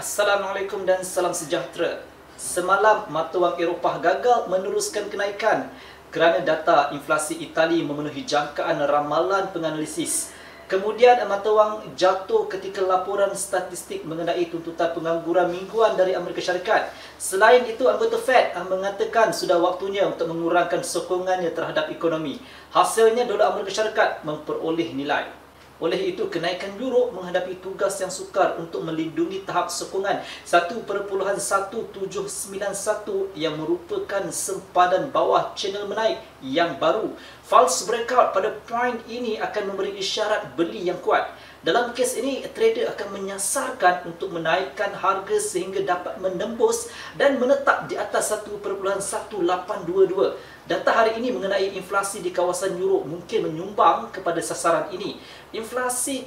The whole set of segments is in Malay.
Assalamualaikum dan salam sejahtera. Semalam, mata wang Eropah gagal meneruskan kenaikan kerana data inflasi Itali memenuhi jangkaan ramalan penganalisis. Kemudian, mata wang jatuh ketika laporan statistik mengenai tuntutan pengangguran mingguan dari Amerika Syarikat. Selain itu, anggota Fed mengatakan sudah waktunya untuk mengurangkan sokongannya terhadap ekonomi. Hasilnya, dolar Amerika Syarikat memperoleh nilai. Oleh itu, kenaikan euro menghadapi tugas yang sukar untuk melindungi tahap sokongan 1.1791 yang merupakan sempadan bawah channel menaik yang baru. False breakout pada poin ini akan memberi isyarat beli yang kuat. Dalam kes ini, trader akan menyasarkan untuk menaikkan harga sehingga dapat menembus dan menetap di atas 1.1822. Data hari ini mengenai inflasi di kawasan euro mungkin menyumbang kepada sasaran ini.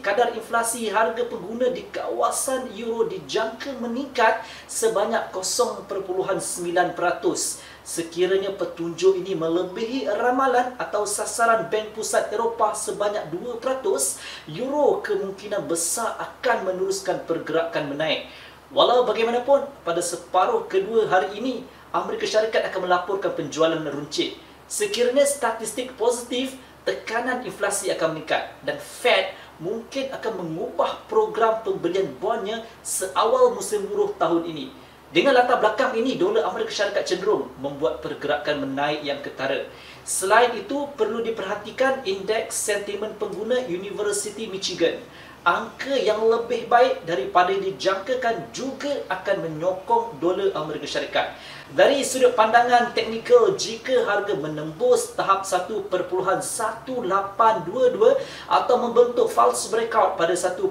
Kadar inflasi harga pengguna di kawasan euro dijangka meningkat sebanyak 0.9%. Sekiranya petunjuk ini melebihi ramalan atau sasaran Bank Pusat Eropah sebanyak 2%, euro kemungkinan besar akan meneruskan pergerakan menaik. Walau bagaimanapun, pada separuh kedua hari ini, Amerika Syarikat akan melaporkan penjualan runcit. Sekiranya statistik positif, tekanan inflasi akan meningkat dan Fed mungkin akan mengubah program pembelian bondnya seawal musim buruh tahun ini. Dengan latar belakang ini, dolar Amerika Syarikat cenderung membuat pergerakan menaik yang ketara. Selain itu, perlu diperhatikan indeks sentimen pengguna University Michigan. Angka yang lebih baik daripada dijangkakan juga akan menyokong dolar Amerika Syarikat. Dari sudut pandangan teknikal, jika harga menembus tahap 1.1822 atau membentuk false breakout pada 1.1797,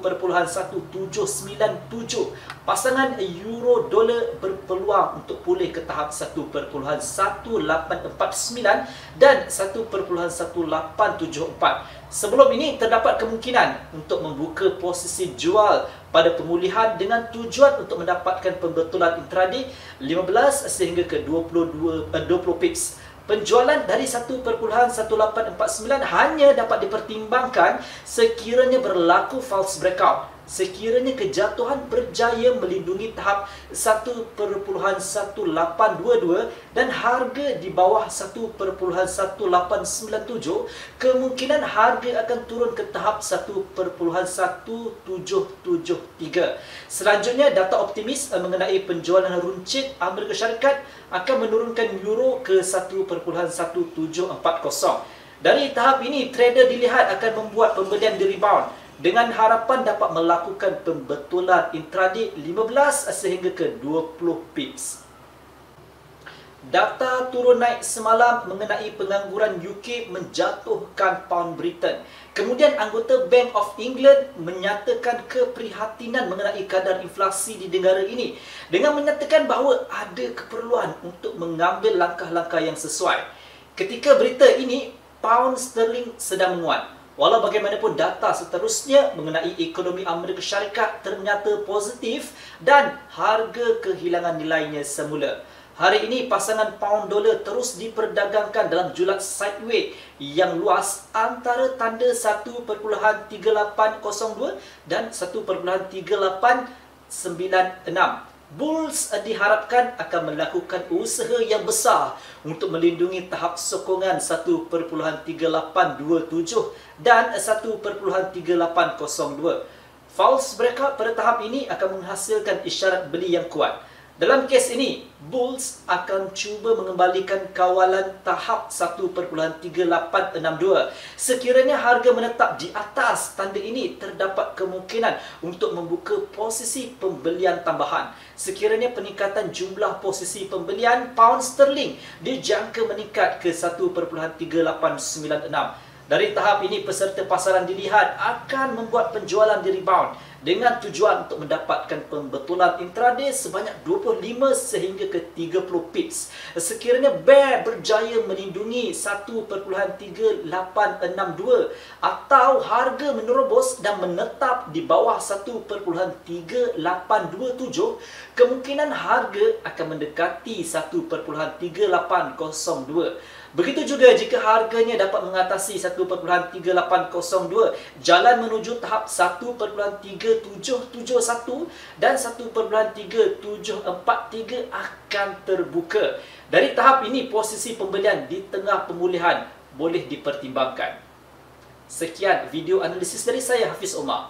pasangan euro dolar berpeluang untuk pulih ke tahap 1.1849 dan 1.1874. Sebelum ini, terdapat kemungkinan untuk membuka posisi jual pada pemulihan dengan tujuan untuk mendapatkan pembetulan intraday 15 sehingga ke 20 pips. Penjualan dari 1.1849 hanya dapat dipertimbangkan sekiranya berlaku false breakout. Sekiranya kejatuhan berjaya melindungi tahap 1.1822 dan harga di bawah 1.1897, kemungkinan harga akan turun ke tahap 1.1773. Selanjutnya, data optimis mengenai penjualan runcit Amerika Syarikat akan menurunkan euro ke 1.1740. Dari tahap ini, trader dilihat akan membuat pembelian di rebound dengan harapan dapat melakukan pembetulan intraday 15 sehingga ke 20 pips. Data turun naik semalam mengenai pengangguran UK menjatuhkan pound Britain. Kemudian anggota Bank of England menyatakan keprihatinan mengenai kadar inflasi di negara ini dengan menyatakan bahawa ada keperluan untuk mengambil langkah-langkah yang sesuai. Ketika berita ini, pound sterling sedang menguat. Walau bagaimanapun, data seterusnya mengenai ekonomi Amerika Syarikat ternyata positif dan harga kehilangan nilainya semula. Hari ini, pasangan pound dolar terus diperdagangkan dalam julat sideways yang luas antara tanda 1.3802 dan 1.3896. Bulls diharapkan akan melakukan usaha yang besar untuk melindungi tahap sokongan 1.3827 dan 1.3802. False breakout pada tahap ini akan menghasilkan isyarat beli yang kuat. Dalam kes ini, Bulls akan cuba mengembalikan kawalan tahap 1.3862. Sekiranya harga menetap di atas tanda ini, terdapat kemungkinan untuk membuka posisi pembelian tambahan. Sekiranya peningkatan jumlah posisi pembelian pound sterling dijangka meningkat ke 1.3896. Dari tahap ini, peserta pasaran dilihat akan membuat penjualan di rebound dengan tujuan untuk mendapatkan pembetulan intraday sebanyak 25 sehingga ke 30 pips. Sekiranya bear berjaya melindungi 1.3862 atau harga menerobos dan menetap di bawah 1.3827, kemungkinan harga akan mendekati 1.3802. Begitu juga jika harganya dapat mengatasi 1.3802, jalan menuju tahap 1.3771 dan 1.3743 akan terbuka. Dari tahap ini, posisi pembelian di tengah pemulihan boleh dipertimbangkan. Sekian video analisis dari saya, Hafiz Omar.